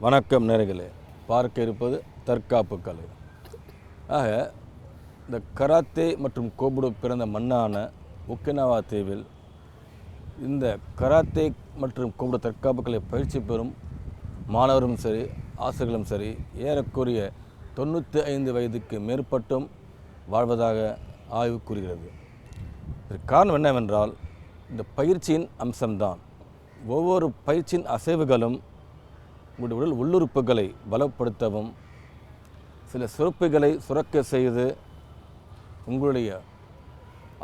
வணக்கம் நேயர்களே, பார்க்க இருப்பது தற்காப்பு கலை. ஆக இந்த கராத்தே மற்றும் கோபுடோ பிறந்த மண்ணான ஒக்கினாவா தீவில் இந்த கராத்தே மற்றும் கோபுடோ தற்காப்பு கலை பயிற்சி பெறும் மாணவரும் சரி ஆசிரியர்களும் சரி ஏறக்குறைய 95 வயதுக்கு மேற்பட்டும் வாழ்வதாக ஆய்வு கூறுகிறது. இதற்கு காரணம் என்னவென்றால் இந்த பயிற்சியின் அம்சம்தான். ஒவ்வொரு பயிற்சியின் அசைவுகளும் உங்களுடைய உடல் உள்ளுறுப்புகளை பலப்படுத்தவும் சில சுரப்புகளை சுரக்க செய்து உங்களுடைய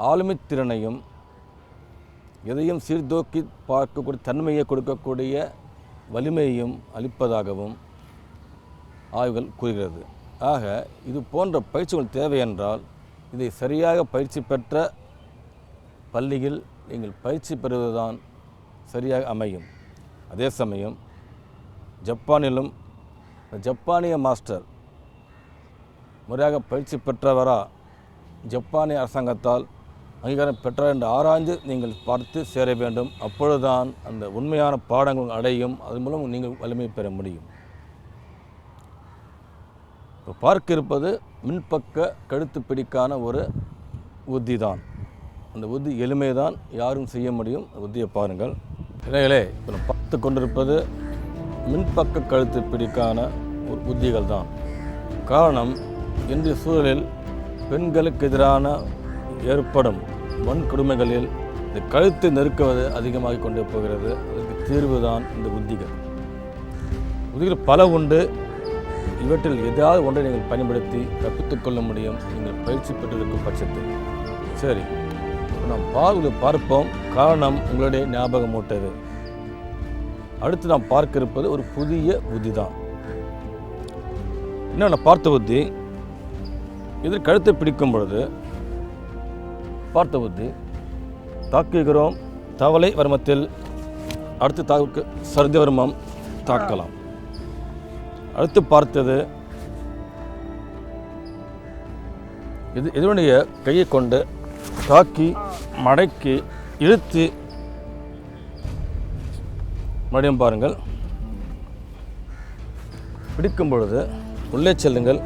ஆளுமைத்திறனையும் எதையும் சீர்தூக்கி பார்க்கக்கூடிய தன்மையை கொடுக்கக்கூடிய வலிமையையும் அளிப்பதாகவும் ஆய்வுகள் கூறுகிறது. ஆக இது போன்ற பயிற்சிகள் தேவை என்றால் இதை சரியாக பயிற்சி பெற்ற பள்ளியில் நீங்கள் பயிற்சி பெறுவதுதான் சரியாக அமையும். அதே சமயம் ஜப்பானிலும் ஜப்பானிய மாஸ்டர் முறையாக பயிற்சி பெற்றவரா ஜப்பானிய அரசாங்கத்தால் அங்கீகாரம் பெற்றார் என்று ஆராய்ந்து நீங்கள் பார்த்து சேர வேண்டும். அப்பொழுதுதான் அந்த உண்மையான பாடங்கள் அடையும். அதன் மூலம் நீங்கள் வலிமை பெற முடியும். இப்போ பார்க்க இருப்பது மின்பக்க கழுத்து பிடிக்கான ஒரு உத்தி தான். அந்த உத்தி எளிமைதான், யாரும் செய்ய முடியும். உத்தியை பாருங்கள். இளைஞர்களே, இப்போ நம்ம பார்த்து கொண்டிருப்பது மின்பக்க கழுத்து பிடிக்கான ஒரு உத்திகள் தான். காரணம், இன்றைய சூழலில் பெண்களுக்கு எதிரான ஏற்படும் வன்கொடுமைகளில் இந்த கழுத்தை நெருக்குவது அதிகமாகிக் கொண்டே போகிறது. அதற்கு தீர்வு தான் இந்த உத்திகள். உத்திகள் பல உண்டு. இவற்றில் ஏதாவது ஒன்றை நீங்கள் பயன்படுத்தி தப்பித்துக் கொள்ள முடியும், நீங்கள் பயிற்சி பெற்றிருக்கும் பட்சத்தில். சரி, நாம் பார்ப்போம். காரணம் உங்களுடைய ஞாபகம் மூட்டது. அடுத்து நாம் பார்க்க இருப்பது ஒரு புதிய உத்தி தான். என்னென்ன பார்த்த உத்தி, இதில் கழுத்தை பிடிக்கும் பொழுது பார்த்த உத்தி தாக்குகிறோம். தவளை வர்மத்தில் அடுத்து சர்தி வர்மம் தாக்கலாம். அடுத்து பார்த்தது இதனுடைய கையை கொண்டு தாக்கி மடக்கி இழுத்து மறுபடியும் பாருங்கள். பிடிக்கும் பொழுது உள்ளே செல்லுங்கள்,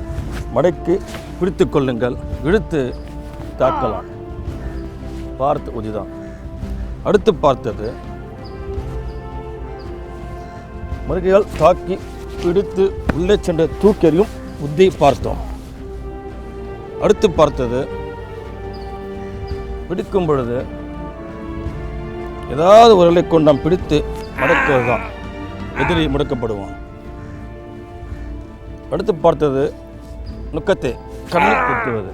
மடக்கி பிடித்து கொள்ளுங்கள், இழுத்து தாக்கலாம். பார்த்து உதிதான். அடுத்து பார்த்தது மறுகையால் தாக்கி பிடித்து உள்ளே சென்ற தூக்கெறியும் உத்தி பார்த்தோம். அடுத்து பார்த்தது பிடிக்கும் பொழுது ஏதாவது ஒரு இலை கொண்டு நாம் பிடித்து மடக்குவது தான், எதிரி முடக்கப்படுவான். அடுத்து பார்த்தது நுக்கத்தை கண்ணில் குத்துவது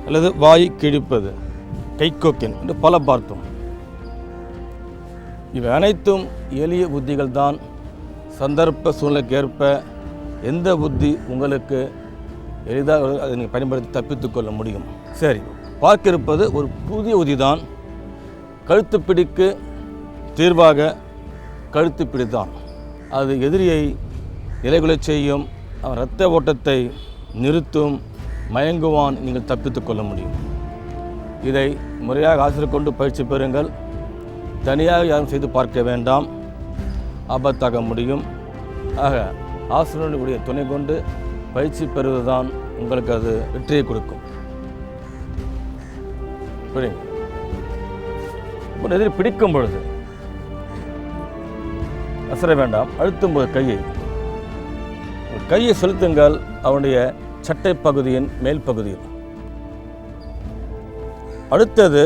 அல்லது வாயை கிழிப்பது, கைகோக்கின் என்று பல பார்த்தோம். இவை அனைத்தும் எளிய புத்திகள் தான். சந்தர்ப்ப சூழ்நிலைக்கு ஏற்ப எந்த புத்தி உங்களுக்கு எளிதாக அதை நீங்கள் பயன்படுத்தி தப்பித்துக் கொள்ள முடியும். சரி, பார்க்க இருப்பது ஒரு புதிய உத்தி தான். கழுத்து பிடிக்கு தீர்வாக கழுத்து பிடித்தான். அது எதிரியை நிலைகுலைச் செய்யும், அவன் இரத்த ஓட்டத்தை நிறுத்தும், மயங்குவான், நீங்கள் தப்பித்துக் கொள்ள முடியும். இதை முறையாக ஆசிரியர் கொண்டு பயிற்சி பெறுங்கள். தனியாக யாரும் செய்து பார்க்க வேண்டாம், ஆபத்தாக முடியும். ஆக ஆசிரியனுடைய துணை கொண்டு பயிற்சி பெறுவதுதான் உங்களுக்கு அது வெற்றியை கொடுக்கும். புரியுங்க? இப்போ எதிரி பிடிக்கும் பொழுது அசர வேண்டாம், அழுத்தும் போது கையை செலுத்துங்கள் அவனுடைய சட்டை பகுதியின் மேல் பகுதியில். அடுத்தது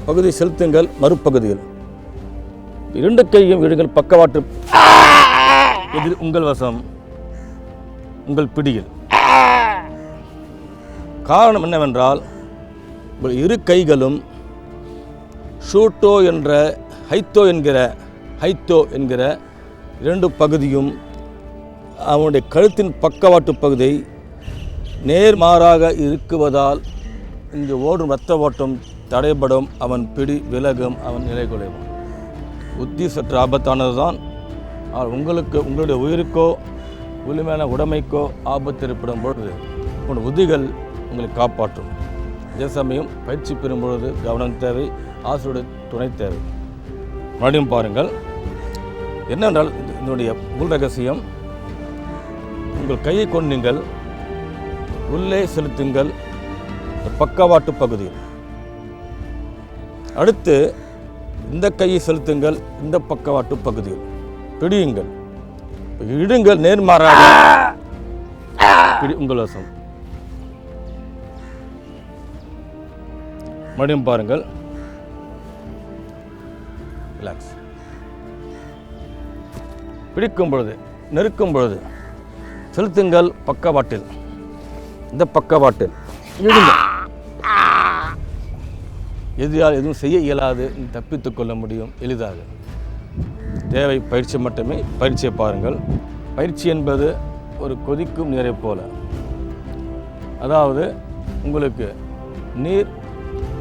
பகுதி செலுத்துங்கள் மறுபகுதியில். இரண்டு கையும் விடுங்கள் பக்கவாட்டு, எதிர் உங்கள் வசம், உங்கள் பிடியில். காரணம் என்னவென்றால் உங்கள் இரு கைகளும் ஷூட்டோ என்ற ஹைத்தோ என்கிற இரண்டு பகுதியும் அவனுடைய கழுத்தின் பக்கவாட்டு பகுதியை நேர்மாறாக இருக்குவதால் இங்கு ஓடும் இரத்த ஓட்டம் தடைபடும், அவன் பிடி விலகும், அவன் நிலைகுலைவான். உத்தி சற்று ஆபத்தானது தான். உங்களுக்கு உங்களுடைய உயிருக்கோ வலிமையான உடைமைக்கோ ஆபத்து ஏற்படும் பொழுது உங்கள் உத்திகள் உங்களை காப்பாற்றும். அதே சமயம் பயிற்சி பெறும் பொழுது கவனம் தேவை, ஆசிரியருடைய துணை தேவை. மறுபடியும் பாருங்கள். என்னென்றால் இதனுடைய உள் ரகசியம், உங்கள் கையை கொண்டு நீங்கள் உள்ளே செலுத்துங்கள் பக்கவாட்டு பகுதியில். அடுத்து இந்த கையை செலுத்துங்கள் இந்த பக்கவாட்டு பகுதியில். பிடியுங்கள், இடுங்கள், நேர்மாறாக உங்கள் வசம். மறுபடியும் பாருங்கள், ரிலாக்ஸ். பிடிக்கும் பொழுது, நெருக்கும் பொழுது செலுத்துங்கள் பக்கவாட்டில், இந்த பக்கவாட்டில் இடுங்க. எதிரால் எதுவும் செய்ய இயலாது, தப்பித்துக் கொள்ள முடியும் எளிதாக. தேவை பயிற்சி மட்டுமே. பயிற்சியை பாருங்கள். பயிற்சி என்பது ஒரு கொதிக்கும் நீரை போல. அதாவது உங்களுக்கு நீர்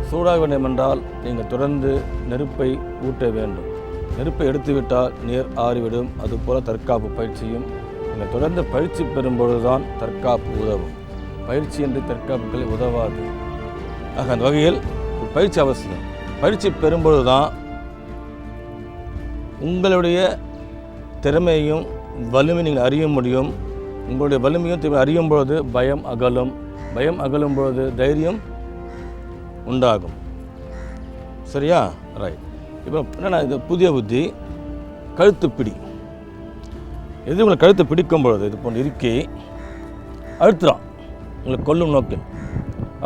சூடாக வேண்டும் என்றால் நீங்கள் தொடர்ந்து நெருப்பை ஊட்ட வேண்டும். நெருப்பை எடுத்துவிட்டால் நீர் ஆறிவிடும். அதுபோல் தற்காப்பு பயிற்சியும் நீங்கள் தொடர்ந்து பயிற்சி பெறும்பொழுது தான் தற்காப்பு உதவும். பயிற்சி என்று தற்காப்புகளை உதவாது. ஆக அந்த வகையில் பயிற்சி அவசியம். பயிற்சி பெறும்பொழுது தான் உங்களுடைய திறமையையும் வலிமை நீங்கள் அறிய முடியும். உங்களுடைய வலிமையும் அறியும் பொழுது பயம் அகலும். பயம் அகலும் பொழுது தைரியம் உண்டாகும். சரியா? ரைட். இப்போ என்னென்னா, இது புதிய புத்தி, கழுத்து பிடி. எது உங்களை கழுத்தை பிடிக்கும் பொழுது இது போன்று இருக்கி அழுத்துறான் உங்களை கொல்லும் நோக்கில்.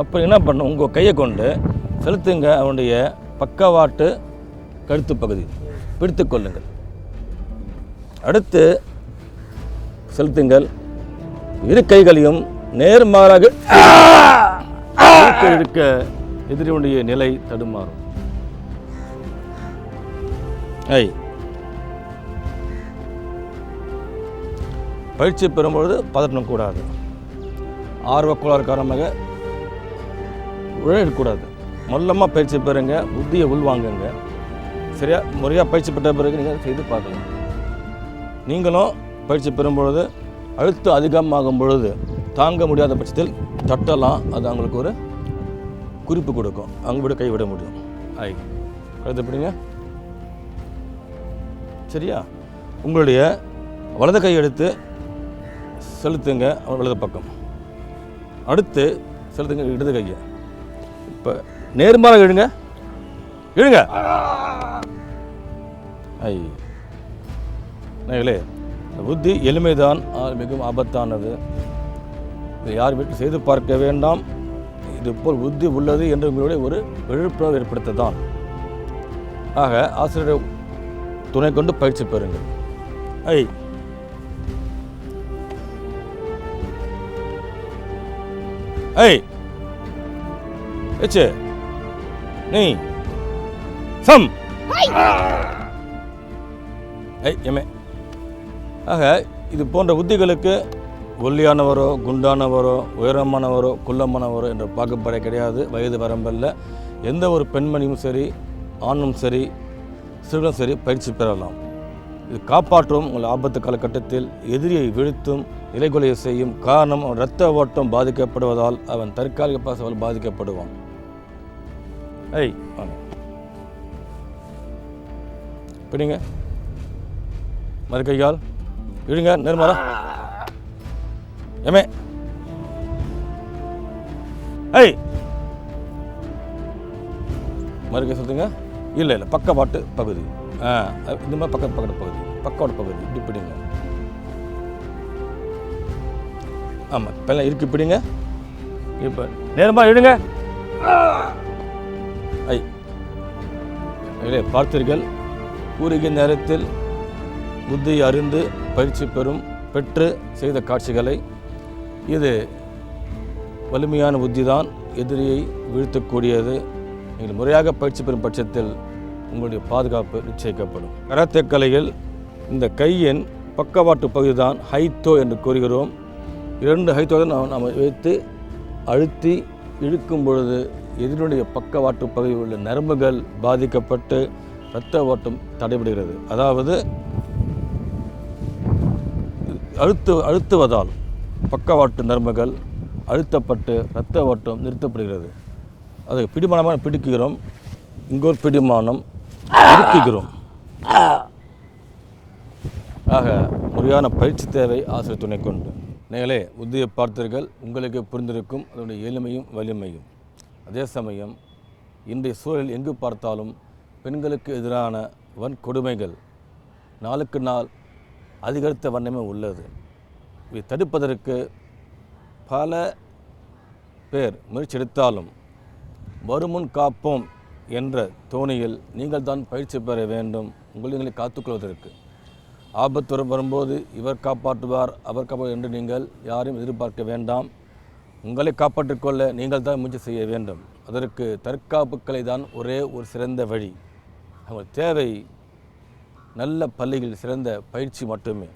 அப்போ என்ன பண்ணணும், உங்கள் கையை கொண்டு செலுத்துங்க அவனுடைய பக்கவாட்டு கழுத்து பகுதி, பிடித்து கொள்ளுங்கள். அடுத்து செலுத்துங்கள் இரு கைகளையும் நேர்மாறாக இருக்க எதிரியுடைய நிலை தடுமாறும். பயிற்சி பெறும்பொழுது பதற்றம் கூடாது. ஆர்வக்கோளாறு காரணமாக உழைக்கக்கூடாது. மொல்லமாக பயிற்சி பெறுங்க, புத்தியை உள்வாங்குங்க. சரியா? முறையாக பயிற்சி பெற்ற பிறகு நீங்கள் செய்து பார்க்கலாம். நீங்களும் பயிற்சி பெறும்பொழுது அழுத்தம் அதிகமாகும் பொழுது தாங்க முடியாத பட்சத்தில் தட்டலாம். அது அவங்களுக்கு ஒரு குறிப்பு கொடுக்கும். அங்கே விட கைவிட முடியும். கழுத்து பிடிங்க. சரியா? உங்களுடைய வலது கை எடுத்து செலுத்துங்க வலது பக்கம். அடுத்து செலுத்துங்க இடது கையை. இப்போ நேர்மாறாக இழுங்க, இழுங்க. நேர்களே, புத்தி எளிமைதான், மிகவும் ஆபத்தானது. இதை யார் வீட்டில் செய்து பார்க்க வேண்டாம். இது போல் புத்தி உள்ளது என்று உங்களுடைய ஒரு விழிப்புணர்வு ஏற்படுத்ததான். ஆக ஆசிரியர் துணை கொண்டு பயிற்சி பெறுங்கள். நீ சம். ஆக இது போன்ற புத்திகளுக்கு ஒல்லியானவரோ குண்டானவரோ உயரமானவரோ குள்ளமானவரோ என்ற பாகுபாடே கிடையாது. வயது வரம்பல்ல. எந்த ஒரு பெண்மணியும் சரி, ஆணும் சரி, சிறுவனும் சரி பயிற்சி பெறலாம். இது காப்பாற்றும். உங்கள் ஆபத்து காலகட்டத்தில் எதிரியை வீழ்த்தும், இலைகொலையை செய்யும். காரணம், அவன் இரத்த ஓட்டம் பாதிக்கப்படுவதால் அவன் தற்காலிக பாசவால் பாதிக்கப்படுவான். வாங்க பிடிங்க. மறு கையால் இழுங்க, நேர்மாறா. மறுக்கை சொல்லுங்க. இல்லை பக்கவாட்டு பகுதி. இந்த மாதிரி பக்கவாட்டு பகுதி இப்படி பிடிங்க. ஆமாம், இப்பெல்லாம் இருக்கு பிடிங்க. இப்போ நேரமாக இடுங்க. பார்த்தீர்கள், குறுகிய நேரத்தில் புத்தியை அறிந்து பயிற்சி பெற்று செய்த காட்சிகளை. இது வலிமையான புத்தி தான் எதிரியை வீழ்த்தக்கூடியது. நீங்கள் முறையாக பயிற்சி பெறும் பட்சத்தில் உங்களுடைய பாதுகாப்பு நிச்சயிக்கப்படும். கராத்தே கலையில் இந்த கையின் பக்கவாட்டு பகுதி தான் ஹைத்தோ என்று கூறுகிறோம். 2 ஹைத்தோ தான் நாம் வைத்து அழுத்தி இழுக்கும் பொழுது எதிரினுடைய பக்கவாட்டு பகுதியில் உள்ள நரம்புகள் பாதிக்கப்பட்டு இரத்த ஓட்டம் தடைபடுகிறது. அதாவது அழுத்துவதால் பக்கவாட்டு நரம்புகள் அழுத்தப்பட்டு இரத்த ஓட்டம் நிறுத்தப்படுகிறது. அதை பிடிமானமாக பிடிக்கிறோம், இங்கொரு பிடிமானம் இருக்குகிறோம். ஆக முறையான பயிற்சி தேவை ஆசிரியர் துணை கொண்டு. நீங்களே புத்தியை பார்த்தீர்கள், உங்களுக்கு புரிந்திருக்கும் அதனுடைய எளிமையும் வலிமையும். அதே சமயம் இன்றைய சூழலில் எங்கு பார்த்தாலும் பெண்களுக்கு எதிரான வன்கொடுமைகள் நாளுக்கு நாள் அதிகரித்த வண்ணமே உள்ளது. இதை தடுப்பதற்கு பல பேர் முயற்சி எடுத்தாலும் வருமுன் காப்போம் என்ற தோணியில் நீங்கள் தான் பயிற்சி பெற வேண்டும். உங்களை காத்துக்கொள்வதற்கு ஆபத்து வரும்போது இவர் காப்பாற்றுவார், அவர் காப்பாற்றுவார் என்று நீங்கள் யாரையும் எதிர்பார்க்க வேண்டாம். உங்களை காப்பாற்றிக் கொள்ள நீங்கள் தான் முயற்சி செய்ய வேண்டும். அதற்கு தற்காப்பு கலை தான் ஒரே ஒரு சிறந்த வழி. அவங்க தேவை நல்ல பள்ளிகளில் சிறந்த பயிற்சி மட்டுமே.